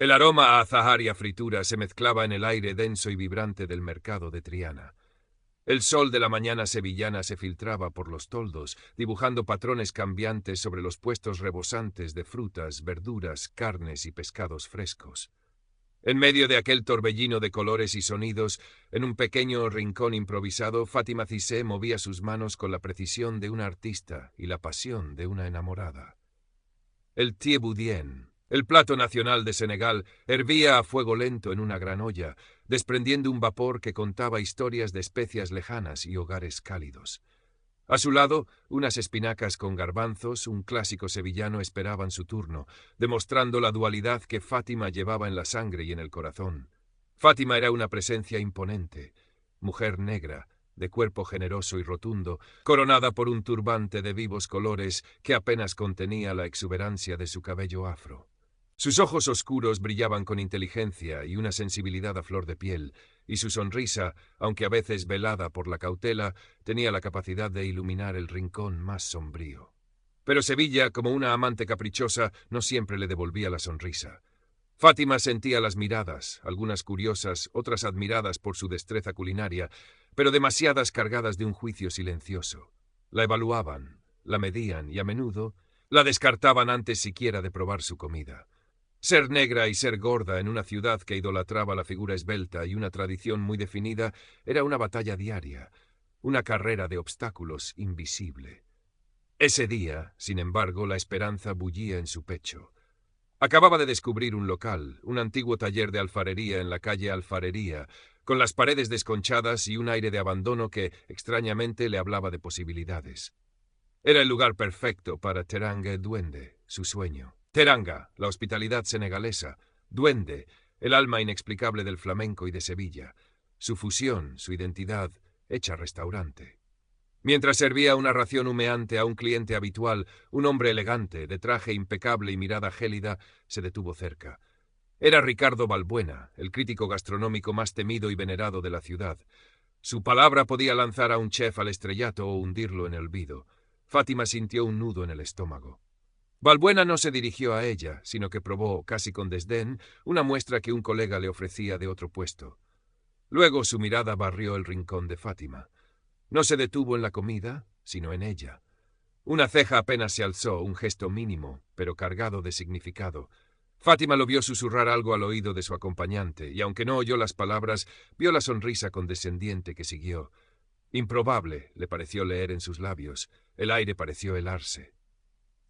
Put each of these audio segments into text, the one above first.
El aroma a azahar y a fritura se mezclaba en el aire denso y vibrante del mercado de Triana. El sol de la mañana sevillana se filtraba por los toldos, dibujando patrones cambiantes sobre los puestos rebosantes de frutas, verduras, carnes y pescados frescos. En medio de aquel torbellino de colores y sonidos, en un pequeño rincón improvisado, Fátima Cissé movía sus manos con la precisión de una artista y la pasión de una enamorada. El thieboudienne, el plato nacional de Senegal, hervía a fuego lento en una gran olla, desprendiendo un vapor que contaba historias de especias lejanas y hogares cálidos. A su lado, unas espinacas con garbanzos, un clásico sevillano, esperaban su turno, demostrando la dualidad que Fátima llevaba en la sangre y en el corazón. Fátima era una presencia imponente, mujer negra, de cuerpo generoso y rotundo, coronada por un turbante de vivos colores que apenas contenía la exuberancia de su cabello afro. Sus ojos oscuros brillaban con inteligencia y una sensibilidad a flor de piel, y su sonrisa, aunque a veces velada por la cautela, tenía la capacidad de iluminar el rincón más sombrío. Pero Sevilla, como una amante caprichosa, no siempre le devolvía la sonrisa. Fátima sentía las miradas, algunas curiosas, otras admiradas por su destreza culinaria, pero demasiadas cargadas de un juicio silencioso. La evaluaban, la medían y a menudo la descartaban antes siquiera de probar su comida. Ser negra y ser gorda en una ciudad que idolatraba la figura esbelta y una tradición muy definida era una batalla diaria, una carrera de obstáculos invisible. Ese día, sin embargo, la esperanza bullía en su pecho. Acababa de descubrir un local, un antiguo taller de alfarería en la calle Alfarería, con las paredes desconchadas y un aire de abandono que, extrañamente, le hablaba de posibilidades. Era el lugar perfecto para Teranga Duende, su sueño. Teranga, la hospitalidad senegalesa. Duende, el alma inexplicable del flamenco y de Sevilla. Su fusión, su identidad, hecha restaurante. Mientras servía una ración humeante a un cliente habitual, un hombre elegante, de traje impecable y mirada gélida, se detuvo cerca. Era Ricardo Balbuena, el crítico gastronómico más temido y venerado de la ciudad. Su palabra podía lanzar a un chef al estrellato o hundirlo en el olvido. Fátima sintió un nudo en el estómago. Balbuena no se dirigió a ella, sino que probó, casi con desdén, una muestra que un colega le ofrecía de otro puesto. Luego su mirada barrió el rincón de Fátima. No se detuvo en la comida, sino en ella. Una ceja apenas se alzó, un gesto mínimo, pero cargado de significado. Fátima lo vio susurrar algo al oído de su acompañante, y aunque no oyó las palabras, vio la sonrisa condescendiente que siguió. Improbable, le pareció leer en sus labios. El aire pareció helarse.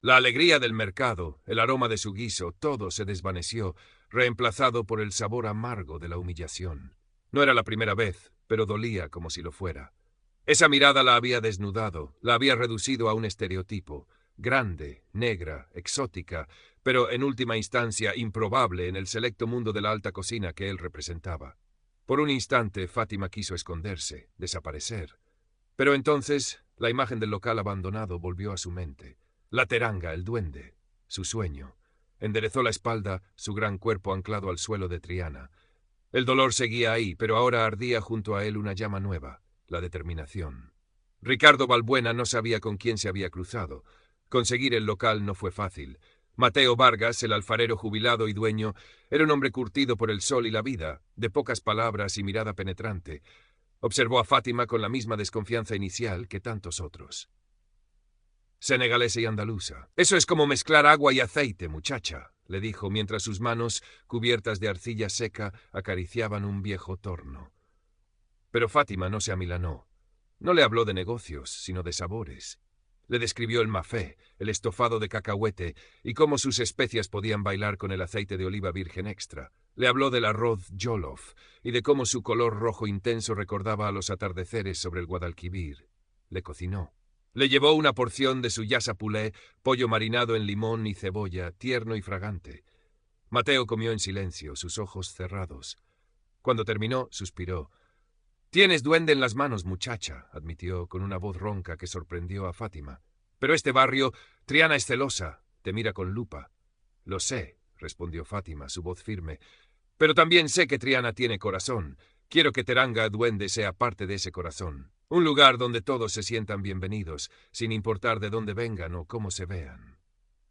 La alegría del mercado, el aroma de su guiso, todo se desvaneció, reemplazado por el sabor amargo de la humillación. No era la primera vez, pero dolía como si lo fuera. Esa mirada la había desnudado, la había reducido a un estereotipo, grande, negra, exótica, pero en última instancia improbable en el selecto mundo de la alta cocina que él representaba. Por un instante Fátima quiso esconderse, desaparecer. Pero entonces la imagen del local abandonado volvió a su mente. La teranga, el duende, su sueño. Enderezó la espalda, su gran cuerpo anclado al suelo de Triana. El dolor seguía ahí, pero ahora ardía junto a él una llama nueva, la determinación. Ricardo Balbuena no sabía con quién se había cruzado. Conseguir el local no fue fácil. Mateo Vargas, el alfarero jubilado y dueño, era un hombre curtido por el sol y la vida, de pocas palabras y mirada penetrante. Observó a Fátima con la misma desconfianza inicial que tantos otros. Senegalesa y andaluza. Eso es como mezclar agua y aceite, muchacha, le dijo, mientras sus manos, cubiertas de arcilla seca, acariciaban un viejo torno. Pero Fátima no se amilanó. No le habló de negocios, sino de sabores. Le describió el mafé, el estofado de cacahuete, y cómo sus especias podían bailar con el aceite de oliva virgen extra. Le habló del arroz jollof, y de cómo su color rojo intenso recordaba a los atardeceres sobre el Guadalquivir. Le cocinó. Le llevó una porción de su yassa poulé, pollo marinado en limón y cebolla, tierno y fragante. Mateo comió en silencio, sus ojos cerrados. Cuando terminó, suspiró. «Tienes duende en las manos, muchacha», admitió con una voz ronca que sorprendió a Fátima. «Pero este barrio, Triana es celosa, te mira con lupa». «Lo sé», respondió Fátima, su voz firme. «Pero también sé que Triana tiene corazón. Quiero que Teranga Duende sea parte de ese corazón. Un lugar donde todos se sientan bienvenidos, sin importar de dónde vengan o cómo se vean».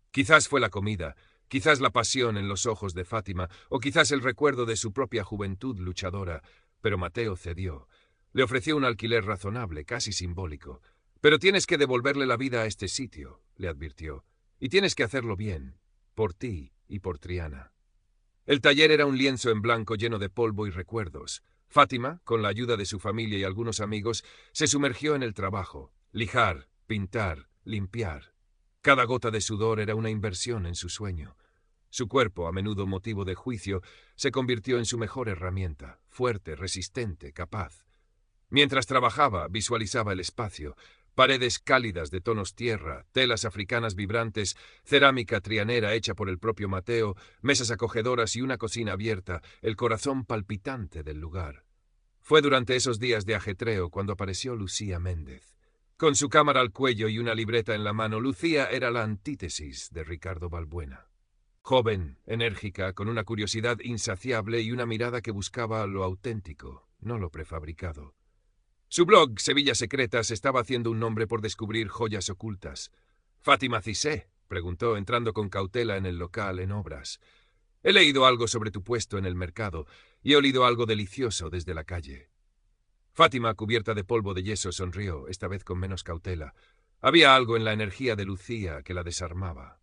Quizás fue la comida, quizás la pasión en los ojos de Fátima, o quizás el recuerdo de su propia juventud luchadora, pero Mateo cedió. Le ofreció un alquiler razonable, casi simbólico. «Pero tienes que devolverle la vida a este sitio», le advirtió, «y tienes que hacerlo bien, por ti y por Triana». El taller era un lienzo en blanco lleno de polvo y recuerdos. Fátima, con la ayuda de su familia y algunos amigos, se sumergió en el trabajo. Lijar, pintar, limpiar. Cada gota de sudor era una inversión en su sueño. Su cuerpo, a menudo motivo de juicio, se convirtió en su mejor herramienta, fuerte, resistente, capaz. Mientras trabajaba, visualizaba el espacio, paredes cálidas de tonos tierra, telas africanas vibrantes, cerámica trianera hecha por el propio Mateo, mesas acogedoras y una cocina abierta, el corazón palpitante del lugar. Fue durante esos días de ajetreo cuando apareció Lucía Méndez. Con su cámara al cuello y una libreta en la mano, Lucía era la antítesis de Ricardo Balbuena. Joven, enérgica, con una curiosidad insaciable y una mirada que buscaba lo auténtico, no lo prefabricado. Su blog, Sevillas Secretas, estaba haciendo un nombre por descubrir joyas ocultas. «Fátima Cissé», preguntó, entrando con cautela en el local en obras. «He leído algo sobre tu puesto en el mercado y he olido algo delicioso desde la calle». Fátima, cubierta de polvo de yeso, sonrió, esta vez con menos cautela. Había algo en la energía de Lucía que la desarmaba.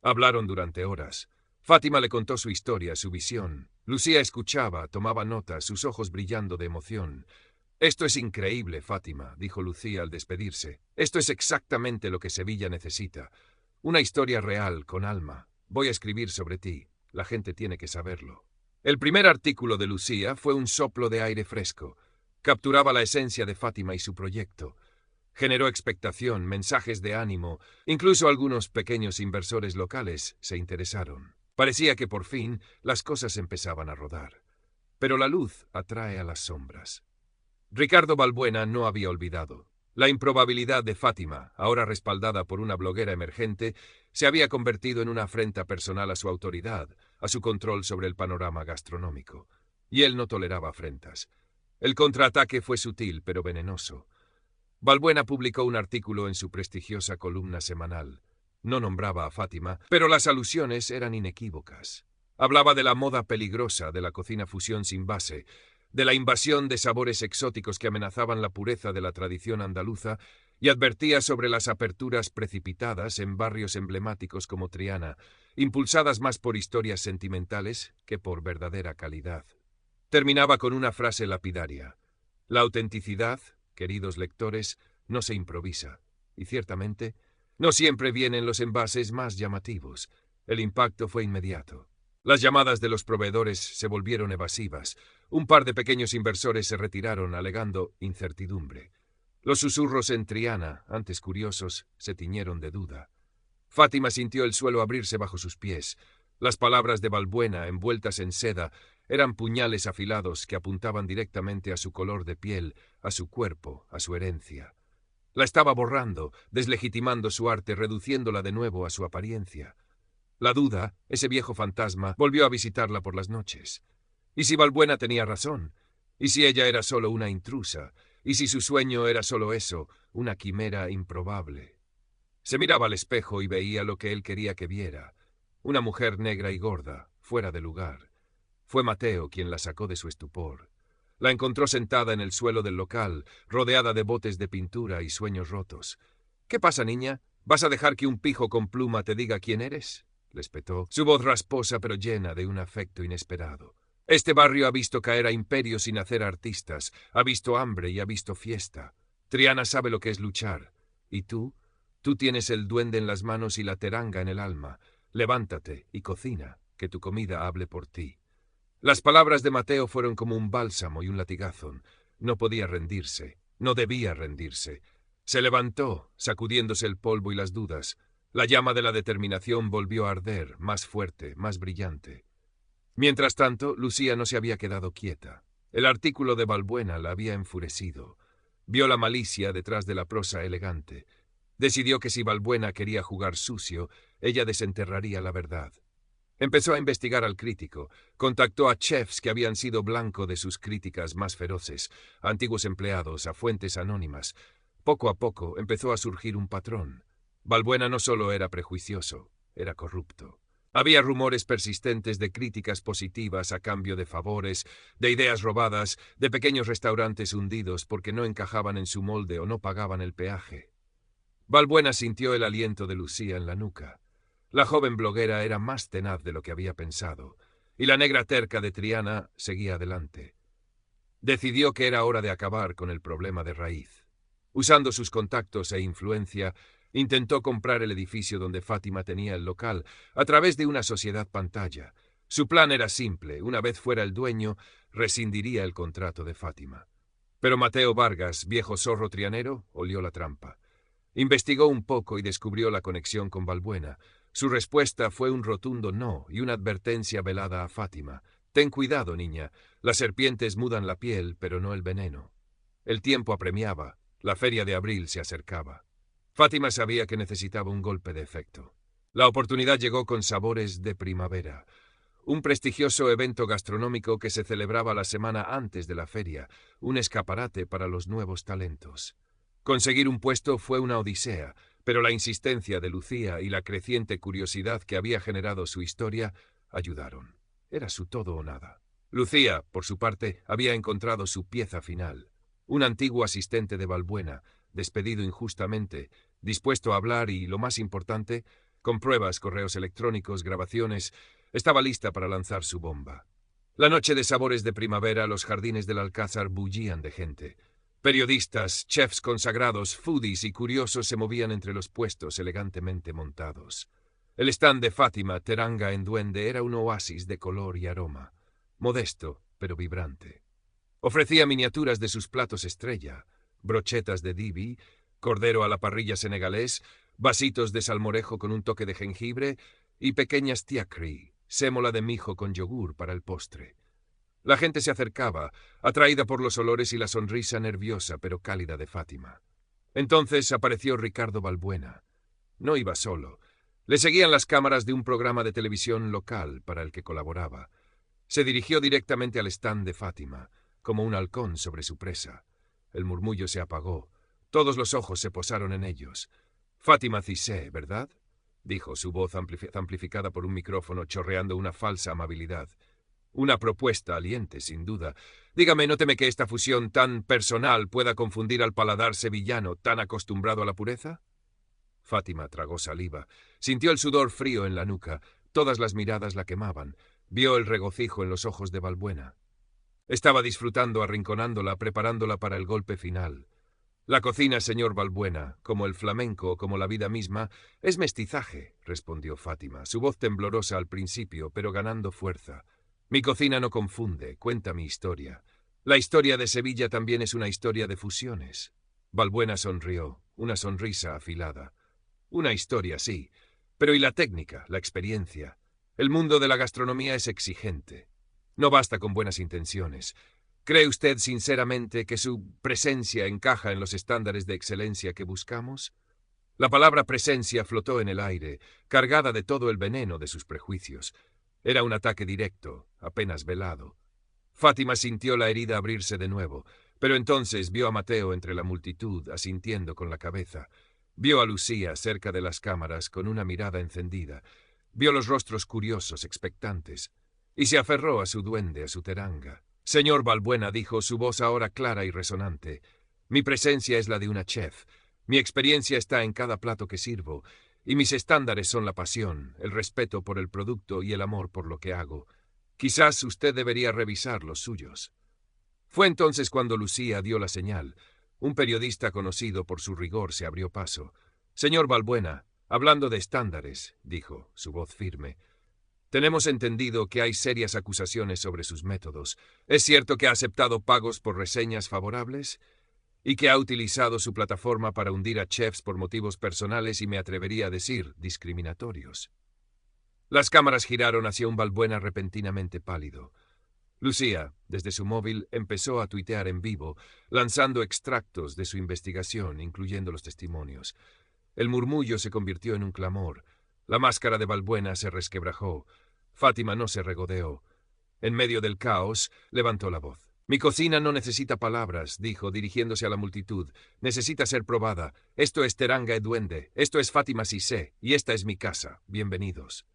Hablaron durante horas. Fátima le contó su historia, su visión. Lucía escuchaba, tomaba nota, sus ojos brillando de emoción. «Esto es increíble, Fátima», dijo Lucía al despedirse. «Esto es exactamente lo que Sevilla necesita. Una historia real, con alma. Voy a escribir sobre ti. La gente tiene que saberlo». El primer artículo de Lucía fue un soplo de aire fresco. Capturaba la esencia de Fátima y su proyecto. Generó expectación, mensajes de ánimo. Incluso algunos pequeños inversores locales se interesaron. Parecía que por fin las cosas empezaban a rodar. Pero la luz atrae a las sombras. Ricardo Balbuena no había olvidado. La improbabilidad de Fátima, ahora respaldada por una bloguera emergente, se había convertido en una afrenta personal a su autoridad, a su control sobre el panorama gastronómico. Y él no toleraba afrentas. El contraataque fue sutil, pero venenoso. Balbuena publicó un artículo en su prestigiosa columna semanal. No nombraba a Fátima, pero las alusiones eran inequívocas. Hablaba de la moda peligrosa de la cocina fusión sin base, de la invasión de sabores exóticos que amenazaban la pureza de la tradición andaluza y advertía sobre las aperturas precipitadas en barrios emblemáticos como Triana, impulsadas más por historias sentimentales que por verdadera calidad. Terminaba con una frase lapidaria. La autenticidad, queridos lectores, no se improvisa, y ciertamente, no siempre vienen los envases más llamativos. El impacto fue inmediato. Las llamadas de los proveedores se volvieron evasivas. Un par de pequeños inversores se retiraron alegando incertidumbre. Los susurros en Triana, antes curiosos, se tiñeron de duda. Fátima sintió el suelo abrirse bajo sus pies. Las palabras de Balbuena, envueltas en seda, eran puñales afilados que apuntaban directamente a su color de piel, a su cuerpo, a su herencia. La estaba borrando, deslegitimando su arte, reduciéndola de nuevo a su apariencia. La duda, ese viejo fantasma, volvió a visitarla por las noches. ¿Y si Balbuena tenía razón? ¿Y si ella era solo una intrusa? ¿Y si su sueño era solo eso, una quimera improbable? Se miraba al espejo y veía lo que él quería que viera. Una mujer negra y gorda, fuera de lugar. Fue Mateo quien la sacó de su estupor. La encontró sentada en el suelo del local, rodeada de botes de pintura y sueños rotos. «¿Qué pasa, niña? ¿Vas a dejar que un pijo con pluma te diga quién eres?», le espetó, su voz rasposa pero llena de un afecto inesperado. «Este barrio ha visto caer a imperios y nacer artistas, ha visto hambre y ha visto fiesta. Triana sabe lo que es luchar. ¿Y tú? Tú tienes el duende en las manos y la teranga en el alma. Levántate y cocina, que tu comida hable por ti». Las palabras de Mateo fueron como un bálsamo y un latigazo. No podía rendirse, no debía rendirse. Se levantó, sacudiéndose el polvo y las dudas. La llama de la determinación volvió a arder, más fuerte, más brillante. Mientras tanto, Lucía no se había quedado quieta. El artículo de Balbuena la había enfurecido. Vio la malicia detrás de la prosa elegante. Decidió que si Balbuena quería jugar sucio, ella desenterraría la verdad. Empezó a investigar al crítico. Contactó a chefs que habían sido blanco de sus críticas más feroces, a antiguos empleados, a fuentes anónimas. Poco a poco empezó a surgir un patrón. Balbuena no solo era prejuicioso, era corrupto. Había rumores persistentes de críticas positivas a cambio de favores, de ideas robadas, de pequeños restaurantes hundidos porque no encajaban en su molde o no pagaban el peaje. Valbuena sintió el aliento de Lucía en la nuca. La joven bloguera era más tenaz de lo que había pensado, y la negra terca de Triana seguía adelante. Decidió que era hora de acabar con el problema de raíz. Usando sus contactos e influencia, intentó comprar el edificio donde Fátima tenía el local, a través de una sociedad pantalla. Su plan era simple: una vez fuera el dueño, rescindiría el contrato de Fátima. Pero Mateo Vargas, viejo zorro trianero, olió la trampa. Investigó un poco y descubrió la conexión con Valbuena. Su respuesta fue un rotundo no y una advertencia velada a Fátima: «Ten cuidado, niña. Las serpientes mudan la piel, pero no el veneno». El tiempo apremiaba. La feria de abril se acercaba. Fátima sabía que necesitaba un golpe de efecto. La oportunidad llegó con Sabores de Primavera, un prestigioso evento gastronómico que se celebraba la semana antes de la feria, un escaparate para los nuevos talentos. Conseguir un puesto fue una odisea, pero la insistencia de Lucía y la creciente curiosidad que había generado su historia ayudaron. Era su todo o nada. Lucía, por su parte, había encontrado su pieza final. Un antiguo asistente de Valbuena, despedido injustamente, dispuesto a hablar y, lo más importante, con pruebas, correos electrónicos, grabaciones, estaba lista para lanzar su bomba. La noche de Sabores de Primavera, los jardines del Alcázar bullían de gente. Periodistas, chefs consagrados, foodies y curiosos se movían entre los puestos elegantemente montados. El stand de Fátima, Teranga en Duende, era un oasis de color y aroma, modesto pero vibrante. Ofrecía miniaturas de sus platos estrella: brochetas de dibi, cordero a la parrilla senegalés, vasitos de salmorejo con un toque de jengibre y pequeñas tiakri, sémola de mijo con yogur para el postre. La gente se acercaba, atraída por los olores y la sonrisa nerviosa pero cálida de Fátima. Entonces apareció Ricardo Valbuena. No iba solo. Le seguían las cámaras de un programa de televisión local para el que colaboraba. Se dirigió directamente al stand de Fátima, como un halcón sobre su presa. El murmullo se apagó. Todos los ojos se posaron en ellos. «Fátima Cissé, ¿verdad?», dijo, su voz amplificada por un micrófono, chorreando una falsa amabilidad. Una propuesta aliente, sin duda. «Dígame, ¿no teme que esta fusión tan personal pueda confundir al paladar sevillano tan acostumbrado a la pureza?» Fátima tragó saliva. Sintió el sudor frío en la nuca. Todas las miradas la quemaban. Vio el regocijo en los ojos de Valbuena. Estaba disfrutando, arrinconándola, preparándola para el golpe final. «La cocina, señor Valbuena, como el flamenco, como la vida misma, es mestizaje», respondió Fátima, su voz temblorosa al principio, pero ganando fuerza. «Mi cocina no confunde, cuenta mi historia. La historia de Sevilla también es una historia de fusiones». Valbuena sonrió, una sonrisa afilada. «Una historia, sí, pero ¿y la técnica, la experiencia? El mundo de la gastronomía es exigente. No basta con buenas intenciones. ¿Cree usted sinceramente que su presencia encaja en los estándares de excelencia que buscamos?» La palabra presencia flotó en el aire, cargada de todo el veneno de sus prejuicios. Era un ataque directo, apenas velado. Fátima sintió la herida abrirse de nuevo, pero entonces vio a Mateo entre la multitud, asintiendo con la cabeza. Vio a Lucía cerca de las cámaras con una mirada encendida. Vio los rostros curiosos, expectantes, y se aferró a su duende, a su teranga. «Señor Valbuena», dijo, su voz ahora clara y resonante, «mi presencia es la de una chef. Mi experiencia está en cada plato que sirvo, y mis estándares son la pasión, el respeto por el producto y el amor por lo que hago. Quizás usted debería revisar los suyos». Fue entonces cuando Lucía dio la señal. Un periodista conocido por su rigor se abrió paso. «Señor Valbuena, hablando de estándares», dijo, su voz firme, «tenemos entendido que hay serias acusaciones sobre sus métodos. ¿Es cierto que ha aceptado pagos por reseñas favorables? Y que ha utilizado su plataforma para hundir a chefs por motivos personales y, me atrevería a decir, discriminatorios». Las cámaras giraron hacia un Valbuena repentinamente pálido. Lucía, desde su móvil, empezó a tuitear en vivo, lanzando extractos de su investigación, incluyendo los testimonios. El murmullo se convirtió en un clamor. La máscara de Valbuena se resquebrajó. Fátima no se regodeó. En medio del caos, levantó la voz. «Mi cocina no necesita palabras», dijo, dirigiéndose a la multitud. «Necesita ser probada. Esto es Teranga e Duende. Esto es Fátima Cissé. Y esta es mi casa. Bienvenidos».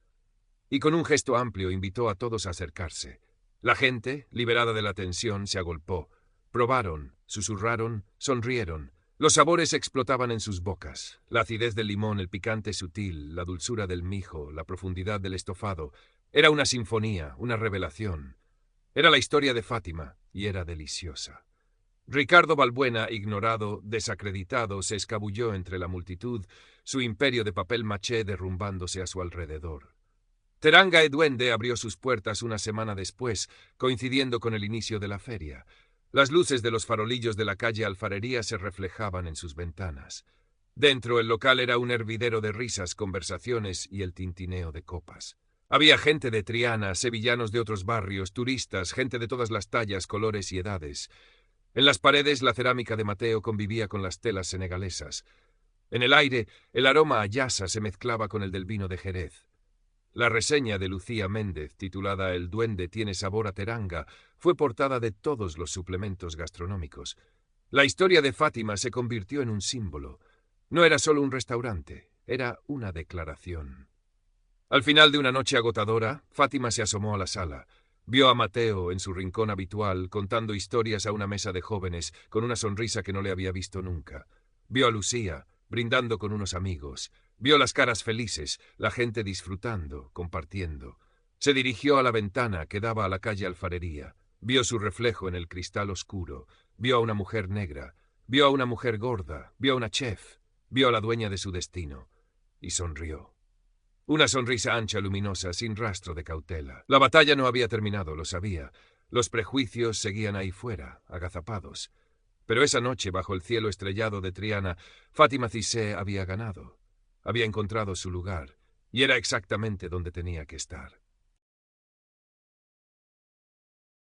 y con un gesto amplio invitó a todos a acercarse. La gente, liberada de la tensión, se agolpó. Probaron, susurraron, sonrieron. Los sabores explotaban en sus bocas. La acidez del limón, el picante sutil, la dulzura del mijo, la profundidad del estofado. Era una sinfonía, una revelación. Era la historia de Fátima, y era deliciosa. Ricardo Balbuena, ignorado, desacreditado, se escabulló entre la multitud, su imperio de papel maché derrumbándose a su alrededor. Teranga e Duende abrió sus puertas una semana después, coincidiendo con el inicio de la feria. Las luces de los farolillos de la calle Alfarería se reflejaban en sus ventanas. Dentro, el local era un hervidero de risas, conversaciones y el tintineo de copas. Había gente de Triana, sevillanos de otros barrios, turistas, gente de todas las tallas, colores y edades. En las paredes, la cerámica de Mateo convivía con las telas senegalesas. En el aire, el aroma a yasa se mezclaba con el del vino de Jerez. La reseña de Lucía Méndez, titulada El duende tiene sabor a teranga, fue portada de todos los suplementos gastronómicos. La historia de Fátima se convirtió en un símbolo. No era solo un restaurante, era una declaración. Al final de una noche agotadora, Fátima se asomó a la sala. Vio a Mateo en su rincón habitual, contando historias a una mesa de jóvenes, con una sonrisa que no le había visto nunca. Vio a Lucía, brindando con unos amigos. Vio las caras felices, la gente disfrutando, compartiendo. Se dirigió a la ventana que daba a la calle Alfarería. Vio su reflejo en el cristal oscuro. Vio a una mujer negra. Vio a una mujer gorda. Vio a una chef. Vio a la dueña de su destino. Y sonrió. Una sonrisa ancha, luminosa, sin rastro de cautela. La batalla no había terminado, lo sabía. Los prejuicios seguían ahí fuera, agazapados. Pero esa noche, bajo el cielo estrellado de Triana, Fátima Cissé había ganado. Había encontrado su lugar, y era exactamente donde tenía que estar.